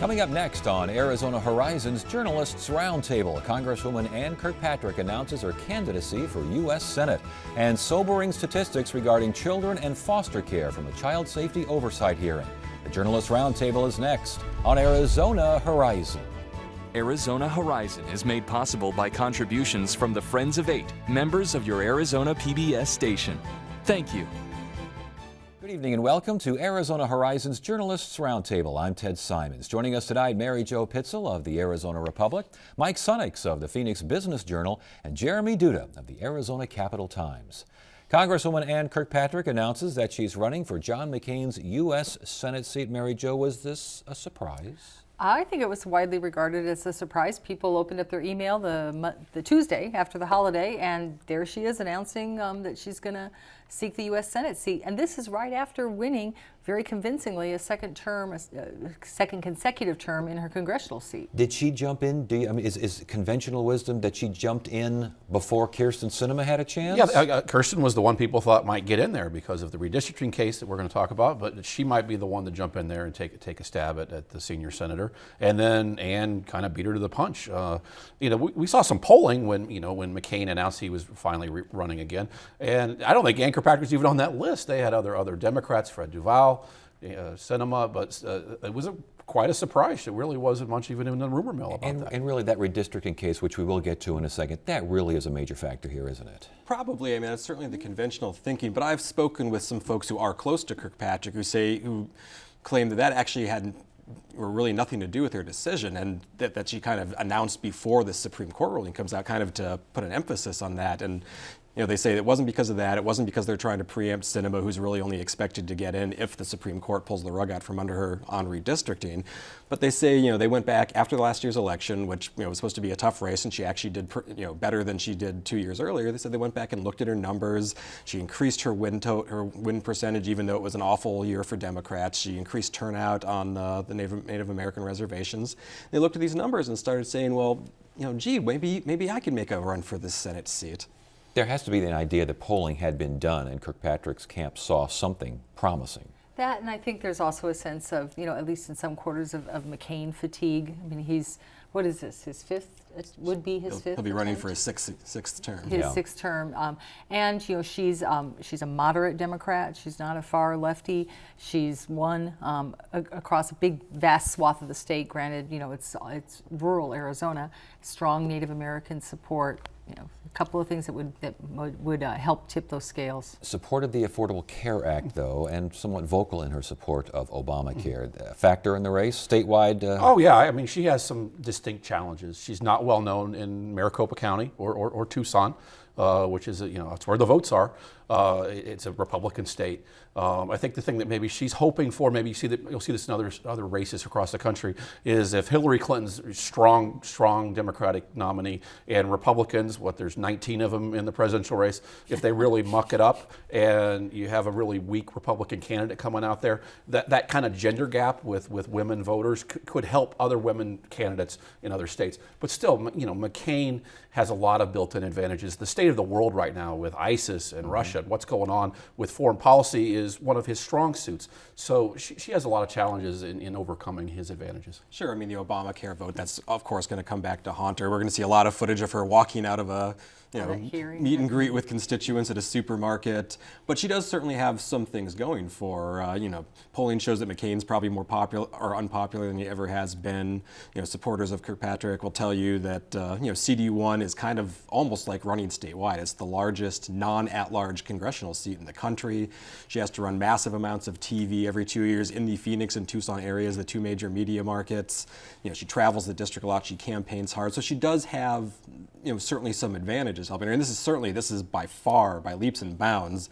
Coming up next on Arizona Horizons Journalists Roundtable, Congresswoman Ann Kirkpatrick announces her candidacy for U.S. Senate, and sobering statistics regarding children and foster care from a child safety oversight hearing. The Journalists Roundtable is next on Arizona Horizon. Arizona Horizon is made possible by contributions from the Friends of Eight, members of your Arizona PBS station. Thank you. Good evening and welcome to Arizona Horizons Journalists Roundtable. I'm Ted Simons. Joining us tonight, Mary Jo Pitzel of the Arizona Republic, Mike Sunix of the Phoenix Business Journal, and Jeremy Duda of the Arizona Capital Times. Congresswoman Ann Kirkpatrick announces that she's running for John McCain's U.S. Senate seat. Mary Jo, was this a surprise? I think it was widely regarded as a surprise. People opened up their email the Tuesday after the holiday, and there she is announcing that she's going to seek the U.S. Senate seat. And this is right after winning very convincingly a second consecutive term in her congressional seat. Did she jump in? Is conventional wisdom that she jumped in before Kyrsten Sinema had a chance? Yeah, Kyrsten was the one people thought might get in there because of the redistricting case that we're going to talk about, but she might be the one to jump in there and take a stab at the senior senator. And then Ann kind of beat her to the punch. We saw some polling when McCain announced he was finally running again, and I don't think Ann Kirkpatrick was even on that list. They had other Democrats, Fred Duval, Sinema, but it was quite a surprise. It really wasn't much even in the rumor mill about that. And really that redistricting case, which we will get to in a second, that really is a major factor here, isn't it? Probably. I mean, it's certainly the conventional thinking, but I've spoken with some folks who are close to Kirkpatrick who claim that actually or really nothing to do with her decision, and that she kind of announced before the Supreme Court ruling comes out, kind of to put an emphasis on that. And they say it wasn't because of that. It wasn't because they're trying to preempt Sinema, who's really only expected to get in if the Supreme Court pulls the rug out from under her on redistricting. But they say, they went back after last year's election, which was supposed to be a tough race, and she actually did better than she did 2 years earlier. They said they went back and looked at her numbers. She increased her win percentage, even though it was an awful year for Democrats. She increased turnout on the Native American reservations. They looked at these numbers and started saying, well, gee, maybe I can make a run for this Senate seat. There has to be an idea that polling had been done and Kirkpatrick's camp saw something promising. That, and I think there's also a sense of, at least in some quarters of McCain fatigue. I mean, what is this, his fifth? It would be his fifth. He'll be running for his sixth term. His sixth term. And, she's a moderate Democrat. She's not a far lefty. She's won across a big, vast swath of the state. Granted, it's rural Arizona, strong Native American support. A couple of things that would help tip those scales. Supported the Affordable Care Act, though, and somewhat vocal in her support of Obamacare. A factor in the race, statewide? Oh, yeah. I mean, she has some distinct challenges. She's not well known in Maricopa County or Tucson, which is, that's where the votes are. It's a Republican state. I think the thing that maybe she's hoping for, maybe you'll see this in other races across the country, is if Hillary Clinton's strong Democratic nominee and Republicans, there's 19 of them in the presidential race, if they really muck it up and you have a really weak Republican candidate coming out there, that kind of gender gap with women voters could help other women candidates in other states. But still, McCain has a lot of built-in advantages. The state of the world right now with ISIS and Russia, what's going on with foreign policy is one of his strong suits. So she has a lot of challenges in overcoming his advantages. Sure. I mean, the Obamacare vote, that's of course going to come back to haunt her. We're going to see a lot of footage of her walking out of a meet and greet with constituents at a supermarket. But she does certainly have some things going for her. Polling shows that McCain's probably more popular or unpopular than he ever has been. Supporters of Kirkpatrick will tell you that CD1 is kind of almost like running statewide. It's the largest non-at-large congressional seat in the country. She has to run massive amounts of TV every 2 years in the Phoenix and Tucson areas, the two major media markets. She travels the district a lot. She campaigns hard. So she does have certainly some advantages helping her. And this is by far, by leaps and bounds,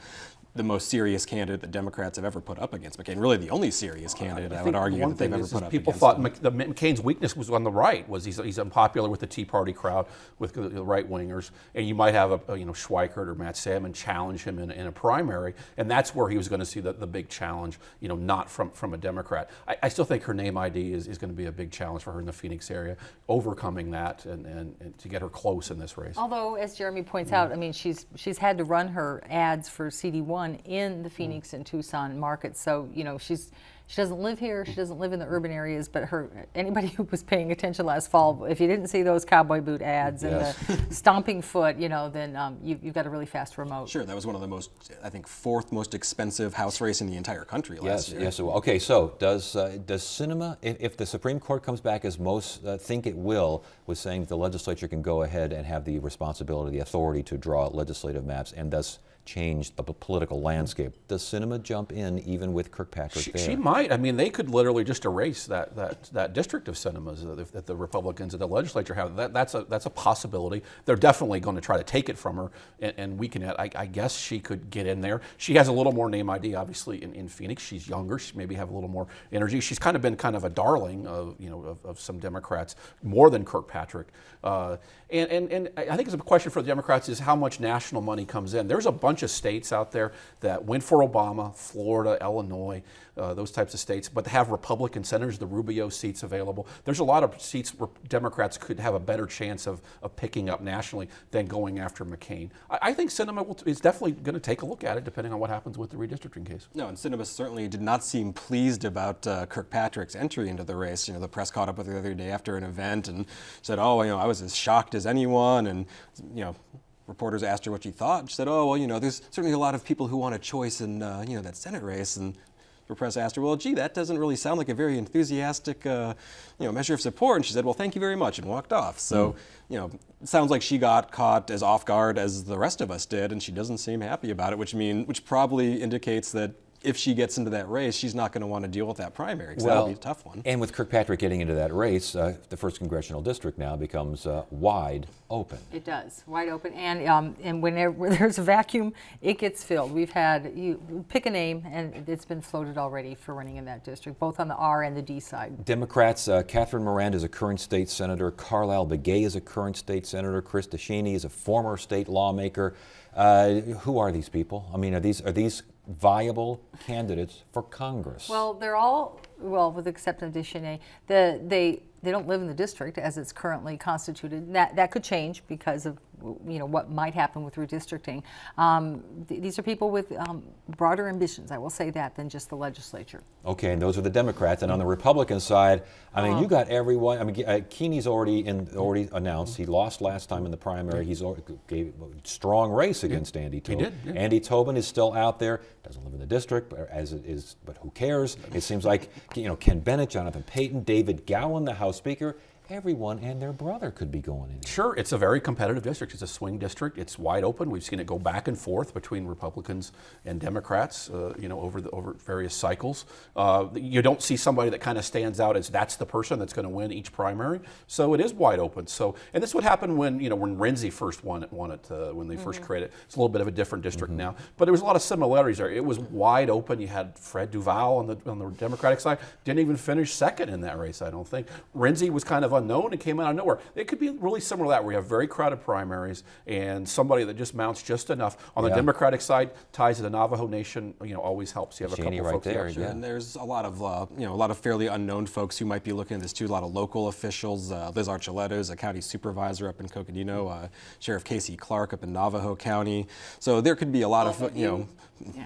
the most serious candidate that Democrats have ever put up against McCain. Really the only serious candidate I would argue that they've ever put up people against thought him. McCain's weakness was on the right, was he's unpopular with the Tea Party crowd, with the right-wingers, and you might have a Schweikert or Matt Salmon challenge him in a primary, and that's where he was going to see the big challenge, not from a Democrat. I still think her name ID is going to be a big challenge for her in the Phoenix area, overcoming that and to get her close in this race. Although, as Jeremy points out, I mean, she's had to run her ads for CD1 in the Phoenix and Tucson markets, so she's She doesn't live here. She doesn't live in the urban areas. But anybody who was paying attention last fall, if you didn't see those cowboy boot ads Yes. and the stomping foot, then you've got a really fast remote. Sure, that was one of the most, I think, fourth most expensive House race in the entire country last year. Yes, it will. Okay, so does Sinema, if the Supreme Court comes back as most think it will, with saying that the legislature can go ahead and have the responsibility, the authority to draw legislative maps and thus change the political landscape, does Sinema jump in even with Kirkpatrick there? She might. I mean, they could literally just erase that district of Sinema's that the Republicans at the legislature have. That's a possibility. They're definitely going to try to take it from her and weaken it. I guess she could get in there. She has a little more name ID, obviously, in Phoenix. She's younger. She maybe have a little more energy. She's kind of been a darling of some Democrats, more than Kirkpatrick. And I think it's a question for the Democrats is how much national money comes in. There's a bunch of states out there that went for Obama, Florida, Illinois, those types of states, but they have Republican senators, the Rubio seats available. There's a lot of seats where Democrats could have a better chance of picking up nationally than going after McCain. I think Sinema is definitely going to take a look at it, depending on what happens with the redistricting case. No, and Sinema certainly did not seem pleased about Kirkpatrick's entry into the race. The press caught up with her the other day after an event and said, "Oh, I was as shocked as anyone." And reporters asked her what she thought. She said, "Oh, well, there's certainly a lot of people who want a choice in that Senate race." And the press asked her, "Well, gee, that doesn't really sound like a very enthusiastic measure of support." And she said, "Well, thank you very much," and walked off. So it sounds like she got caught as off guard as the rest of us did, and she doesn't seem happy about it, which probably indicates that if she gets into that race, she's not going to want to deal with that primary, because that'll be a tough one. And with Kirkpatrick getting into that race, the 1st Congressional District now becomes wide open. It does, wide open, and whenever there's a vacuum, it gets filled. We've had, you pick a name, and it's been floated already for running in that district, both on the R and the D side. Democrats, Catherine Miranda is a current state senator, Carlisle Begay is a current state senator, Chris DeShaney is a former state lawmaker. Who are these people? I mean, are these viable candidates for Congress? Well, they're all, with the exception of DeShaney, they don't live in the district as it's currently constituted. That could change because of what might happen with redistricting. These are people with broader ambitions, I will say that, than just the legislature. Okay, and those are the Democrats. And on the Republican side, I mean, you got everyone. I mean, Keeney's already announced he lost last time in the primary. He's gave a strong race against Andy Tobin. He did. Yeah. Andy Tobin is still out there. Doesn't live in the district, but who cares? It seems like Ken Bennett, Jonathan Payton, David Gowan, the House Speaker. Everyone and their brother could be going in. Sure, it's a very competitive district. It's a swing district. It's wide open. We've seen it go back and forth between Republicans and Democrats, over various cycles. You don't see somebody that kind of stands out as that's the person that's going to win each primary. So it is wide open. So, and this would happen when Renzi first won it when they first created it. It's a little bit of a different district now, but there was a lot of similarities there. It was wide open. You had Fred Duval on the Democratic side. Didn't even finish second in that race, I don't think. Renzi was kind of unknown and came out of nowhere. It could be really similar to that, where you have very crowded primaries and somebody that just mounts just enough. On the Democratic side, ties to the Navajo Nation, always helps. You have a couple right folks there, there. And there's a lot of fairly unknown folks who might be looking at this too. A lot of local officials. Liz Archuleta is a county supervisor up in Coconino. Sheriff Casey Clark up in Navajo County. So there could be a lot of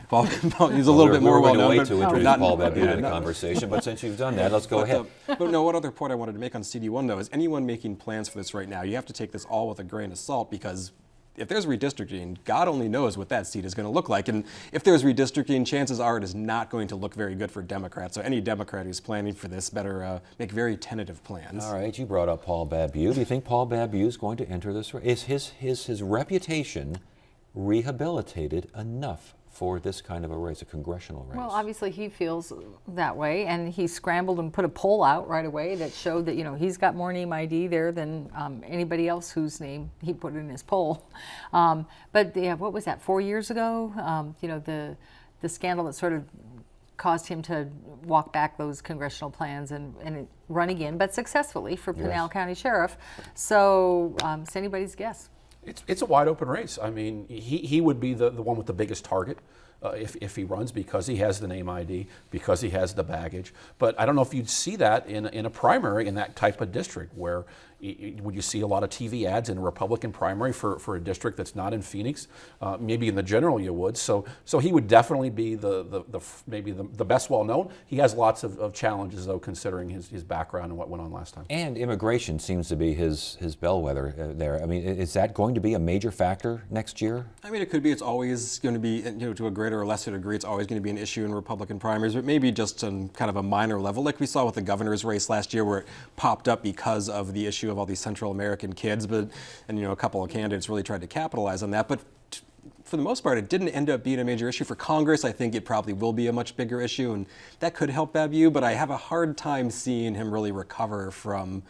Paul, he's a little bit more well known. We're going to wait to introduce Paul Babute in the conversation, but since you've done that, let's go ahead. But no, one other point I wanted to make on CD1 though is anyone making plans for this right now, you have to take this all with a grain of salt, because if there's redistricting, God only knows what that seat is going to look like. And if there's redistricting, chances are it is not going to look very good for Democrats. So any Democrat who's planning for this better make very tentative plans. All right, you brought up Paul Babute. Do you think Paul Babute is going to enter this race? Is his reputation rehabilitated enough for this kind of a race, a congressional race? Well, obviously he feels that way, and he scrambled and put a poll out right away that showed that he's got more name ID there than anybody else whose name he put in his poll. But what was that, 4 years ago? The scandal that sort of caused him to walk back those congressional plans and run again, but successfully for Pinal County Sheriff. So it's anybody's guess. It's a wide open race. I mean, he would be the one with the biggest target if he runs, because he has the name ID, because he has the baggage. But I don't know if you'd see that in a primary in that type of district where Would you see a lot of TV ads in a Republican primary for a district that's not in Phoenix? Maybe in the general you would. So he would definitely be maybe the best well known. He has lots of challenges though, considering his background and what went on last time. And immigration seems to be his bellwether there. I mean, is that going to be a major factor next year? I mean, it could be. It's always going to be, to a greater or lesser degree, it's always going to be an issue in Republican primaries, but maybe just on kind of a minor level, like we saw with the governor's race last year, where it popped up because of the issue of all these Central American kids. And a couple of candidates really tried to capitalize on that. But for the most part, it didn't end up being a major issue. For Congress, I think it probably will be a much bigger issue, and that could help Babu. But I have a hard time seeing him really recover from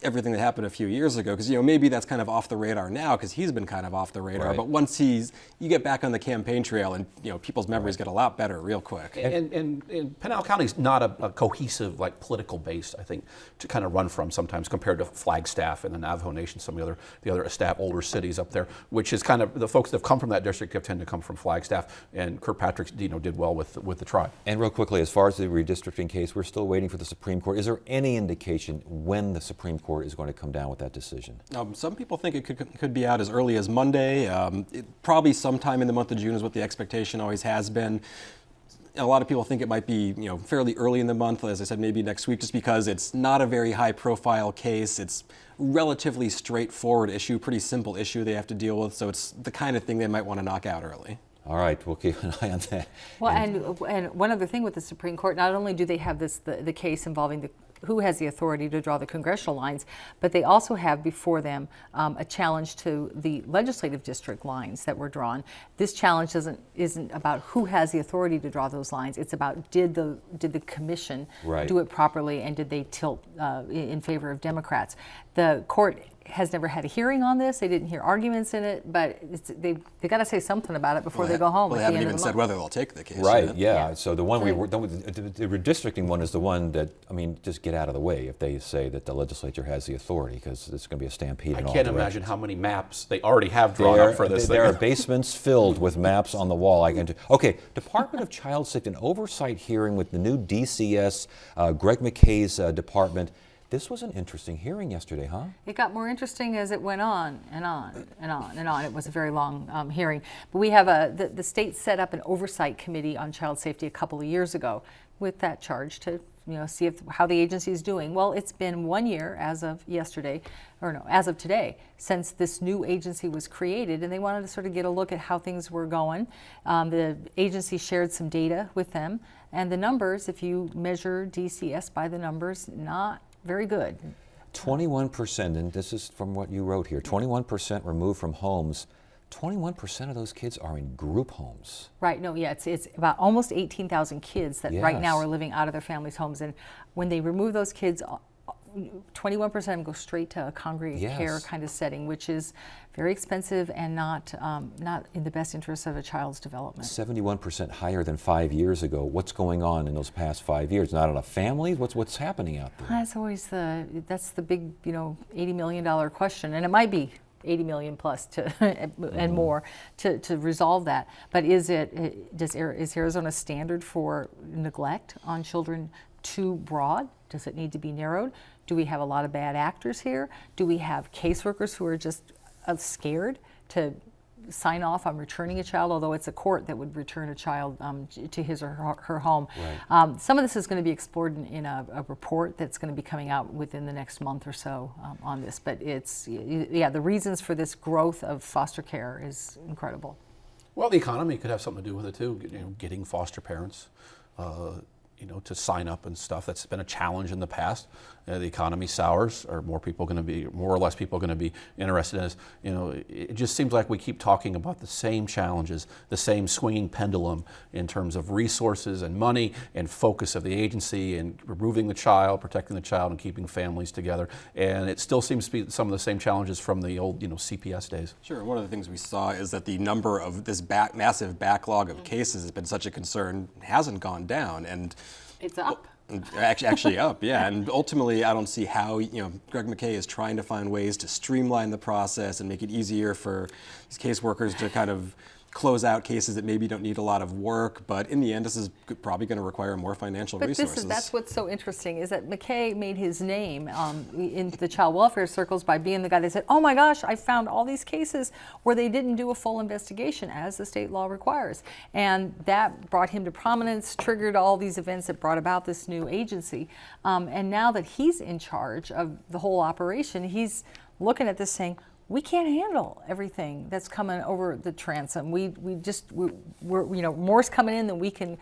everything that happened a few years ago, because maybe that's kind of off the radar now because he's been kind of off the radar. Right. But once you get back on the campaign trail, and people's memories get a lot better real quick. And Pinal County is not a cohesive political base, I think, to kind of run from sometimes compared to Flagstaff and the Navajo Nation, some of the other older cities up there, which is kind of the folks that have come from that district have tend to come from Flagstaff, and Kirkpatrick did well with the tribe. And real quickly, as far as the redistricting case, we're still waiting for the Supreme Court. Is there any indication when the Supreme Court is going to come down with that decision? Some people think it could be out as early as Monday. Probably sometime in the month of June is what the expectation always has been. A lot of people think it might be, fairly early in the month, as I said, maybe next week, just because it's not a very high-profile case. It's relatively straightforward issue, pretty simple issue they have to deal with, so it's the kind of thing they might want to knock out early. All right, we'll keep an eye on that. Well, and one other thing with the Supreme Court, not only do they have the case involving who has the authority to draw the congressional lines, but they also have before them a challenge to the legislative district lines that were drawn. This challenge isn't about who has the authority to draw those lines. It's about did the commission do it properly, and did they tilt in favor of Democrats. The court has never had a hearing on this. They didn't hear arguments in it, but they got to say something about it before they go home. Well, they at the haven't end even of the said month. whether they'll take the case. Right, yet. yeah. So the one the redistricting one is the one that, just get out of the way if they say that the legislature has the authority, because it's going to be a stampede in all I can't directions. imagine how many maps they already have drawn up for this There thing. are basements filled with maps on the wall. Okay, Department of Child Safety, an oversight hearing with the new DCS, Greg McKay's department. This was an interesting hearing yesterday, huh? It got more interesting as it went on and on and on and on. It was a very long hearing. But we have the state set up an oversight committee on child safety a couple of years ago with that charge to see how the agency is doing. Well, it's been 1 year as of today, since this new agency was created, and they wanted to sort of get a look at how things were going. The agency shared some data with them, and the numbers, if you measure DCS by the numbers, not very good. 21%, and this is from what you wrote here, 21% removed from homes. 21% of those kids are in group homes. Right, no, yeah, it's about almost 18,000 kids that right now Yes. are living out of their families' homes. And when they remove those kids, 21% of them go straight to a congregate care kind of setting, which is very expensive and not in the best interest of a child's development. 71% higher than 5 years ago. What's going on in those past 5 years? Not enough families? What's happening out there? That's always that's the big, $80 million question, and it might be 80 million plus and more to resolve that. But is Arizona standard for neglect on children too broad? Does it need to be narrowed? Do we have a lot of bad actors here? Do we have caseworkers who are just scared to sign off on returning a child, although it's a court that would return a child to his or her home? Right. Some of this is going to be explored in a report that's going to be coming out within the next month or so on this. But the reasons for this growth of foster care is incredible. Well, the economy could have something to do with it too. Getting foster parents, to sign up and stuff. That's been a challenge in the past. The economy sours. Are more or less people going to be interested in this? It just seems like we keep talking about the same challenges, the same swinging pendulum in terms of resources and money and focus of the agency and removing the child, protecting the child, and keeping families together. And it still seems to be some of the same challenges from the old, CPS days. Sure. One of the things we saw is that the number of this massive backlog of cases has been such a concern, hasn't gone down, and It's up. Actually up, yeah. And ultimately, I don't see how, Greg McKay is trying to find ways to streamline the process and make it easier for these caseworkers to kind of close out cases that maybe don't need a lot of work, but in the end, this is probably going to require more financial But resources. that's what's so interesting is that McKay made his name in the child welfare circles by being the guy that said, oh my gosh, I found all these cases where they didn't do a full investigation as the state law requires. And that brought him to prominence, triggered all these events that brought about this new agency. And now that he's in charge of the whole operation, he's looking at this saying, we can't handle everything that's coming over the transom. We're more's coming in than we can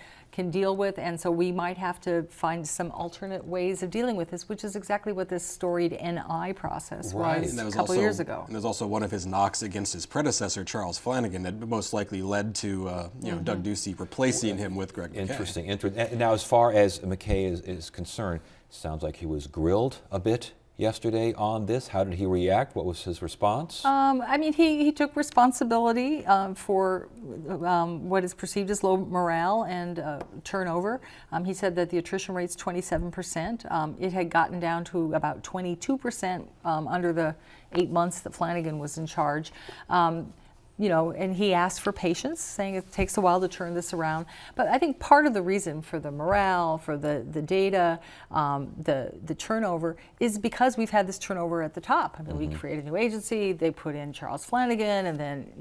deal with, and so we might have to find some alternate ways of dealing with this, which is exactly what this storied NI process was And that a was couple also, years ago. And there's also one of his knocks against his predecessor, Charles Flanagan, that most likely led to Doug Ducey replacing him with Greg McKay. Interesting. And now, as far as McKay is concerned, sounds like he was grilled a bit yesterday on this. How did he react? What was his response? I mean, he took responsibility for what is perceived as low morale and turnover. He said that the attrition rate's 27%. It had gotten down to about 22% under the 8 months that Flanagan was in charge. And he asked for patience, saying it takes a while to turn this around. But I think part of the reason for the morale, for the data, the turnover, is because we've had this turnover at the top. I mean, we created a new agency, they put in Charles Flanagan, and then,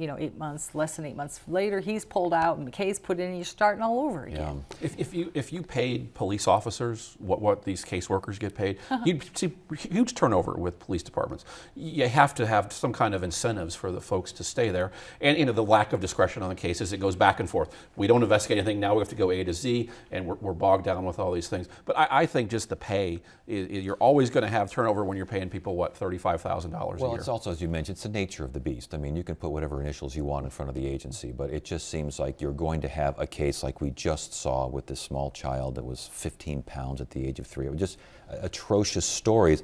less than 8 months later, he's pulled out, and McKay's put in, and you're starting all over again. Yeah. If you paid police officers what these caseworkers get paid, you'd see huge turnover with police departments. You have to have some kind of incentives for the folks to stay there. And the lack of discretion on the cases, it goes back and forth. We don't investigate anything, now we have to go A to Z, and we're bogged down with all these things. But I think just the pay, you're always going to have turnover when you're paying people, $35,000 a year. Well, it's also, as you mentioned, it's the nature of the beast. I mean, you can put whatever initials you want in front of the agency, but it just seems like you're going to have a case like we just saw with this small child that was 15 pounds at the age of 3. It was just atrocious stories.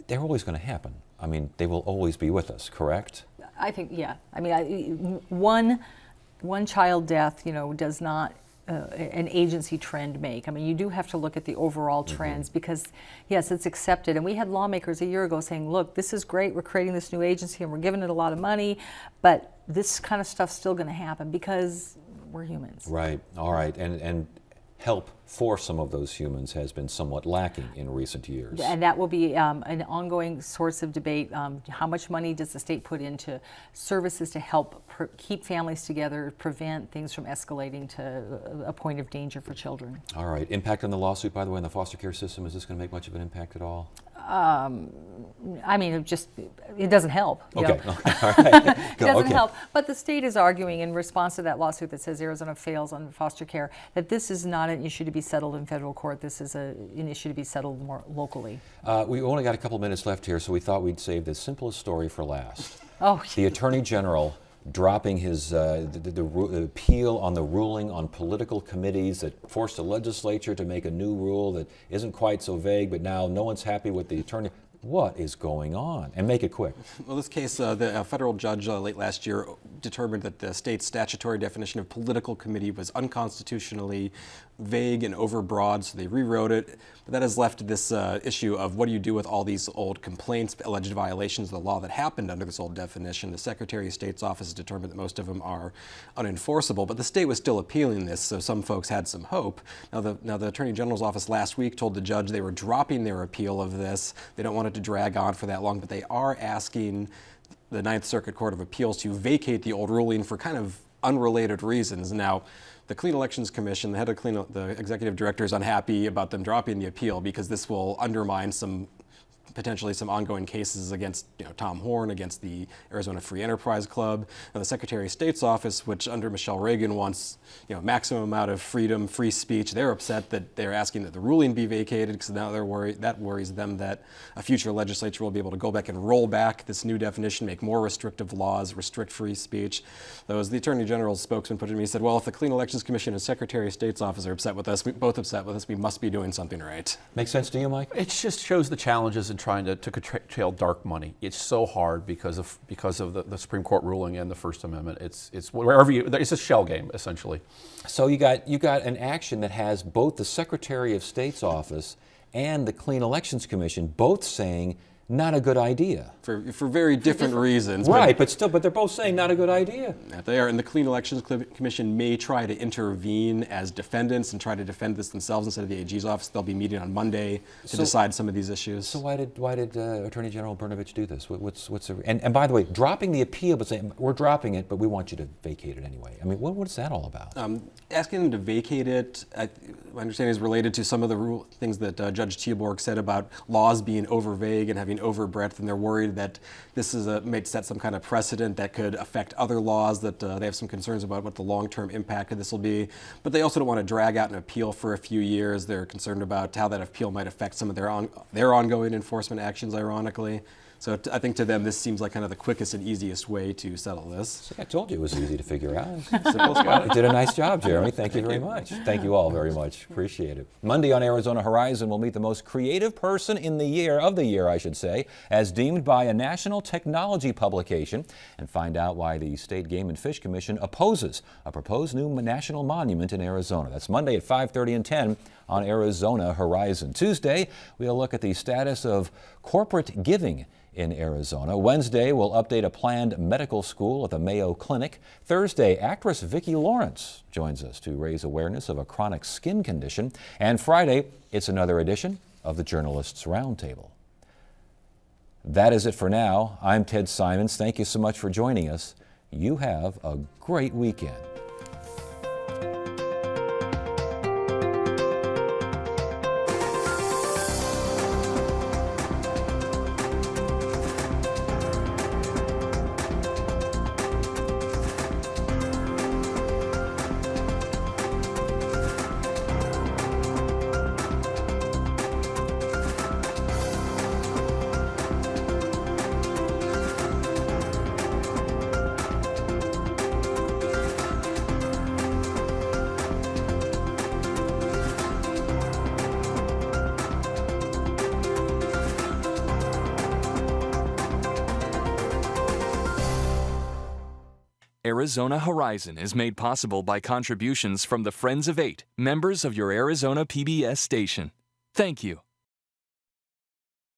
They're always going to happen. I mean, they will always be with us, correct? I think, yeah. I mean, one child death, does not an agency trend make. I mean, you do have to look at the overall trends because, yes, it's accepted. And we had lawmakers a year ago saying, look, this is great. We're creating this new agency and we're giving it a lot of money, but this kind of stuff's still going to happen because we're humans. Right. All right. And help for some of those humans has been somewhat lacking in recent years. And that will be an ongoing source of debate. How much money does the state put into services to help keep families together, prevent things from escalating to a point of danger for children? All right. Impact on the lawsuit, by the way, in the foster care system, is this going to make much of an impact at all? I mean, it doesn't help. Okay. All right. It doesn't help. But the state is arguing in response to that lawsuit that says Arizona fails on foster care that this is not an issue to be settled in federal court. This is an issue to be settled more locally. We only got a couple minutes left here, so we thought we'd save the simplest story for last. Oh, The Attorney General dropping his the appeal on the ruling on political committees that forced the legislature to make a new rule that isn't quite so vague, but now no one's happy with the attorney. What is going on? And make it quick. Well, this case, the federal judge late last year determined that the state's statutory definition of political committee was unconstitutionally vague and overbroad, so they rewrote it. But that has left this issue of what do you do with all these old complaints, alleged violations of the law that happened under this old definition. The Secretary of State's office determined that most of them are unenforceable, but the state was still appealing this, so some folks had some hope. Now the Attorney General's office last week told the judge they were dropping their appeal of this. They don't want it to drag on for that long, but they are asking the Ninth Circuit Court of Appeals to vacate the old ruling for kind of unrelated reasons. Now, the Clean Elections Commission, the head of the executive director, is unhappy about them dropping the appeal because this will undermine potentially some ongoing cases against Tom Horn, against the Arizona Free Enterprise Club. And the Secretary of State's office, which under Michelle Reagan wants maximum amount of freedom, free speech, they're upset that they're asking that the ruling be vacated because now they're worried, that worries them that a future legislature will be able to go back and roll back this new definition, make more restrictive laws, restrict free speech. Though as the Attorney General's spokesman put it to me, he said, well, if the Clean Elections Commission and Secretary of State's office are upset with us, both upset with us, we must be doing something right. Make sense to you, Mike? It just shows the challenges in trying to curtail dark money. It's so hard because of the Supreme Court ruling and the First Amendment. It's wherever it's a shell game essentially. So you got an action that has both the Secretary of State's office and the Clean Elections Commission both saying not a good idea. For very different reasons. Right, but they're both saying not a good idea. But they are, and the Clean Elections Commission may try to intervene as defendants and try to defend this themselves instead of the AG's office. They'll be meeting on Monday to decide some of these issues. So why did Attorney General Brnovich do this? And by the way, dropping the appeal, but saying we're dropping it, but we want you to vacate it anyway. I mean, what's that all about? Asking them to vacate it, my understanding is related to some of the things that Judge Teoborg said about laws being over vague and having over breadth, and they're worried that this may set some kind of precedent that could affect other laws, that they have some concerns about what the long-term impact of this will be. But they also don't want to drag out an appeal for a few years. They're concerned about how that appeal might affect some of their ongoing enforcement actions, ironically. So I think to them, this seems like kind of the quickest and easiest way to settle this. See, I told you it was easy to figure out. Simple as got You it. did a nice job, Jeremy. Thank you very much. Thank you all very much. Appreciate it. Monday on Arizona Horizon, we'll meet the most creative person of the year, I should say, as deemed by a national technology publication, and find out why the State Game and Fish Commission opposes a proposed new national monument in Arizona. That's Monday at 5:30 and 10 on Arizona Horizon. Tuesday, we'll look at the status of corporate giving in Arizona. Wednesday, we'll update a planned medical school at the Mayo Clinic. Thursday, actress Vicki Lawrence joins us to raise awareness of a chronic skin condition. And Friday, it's another edition of the Journalists Roundtable. That is it for now. I'm Ted Simons. Thank you so much for joining us. You have a great weekend. Arizona Horizon is made possible by contributions from the Friends of 8, members of your Arizona PBS station. Thank you.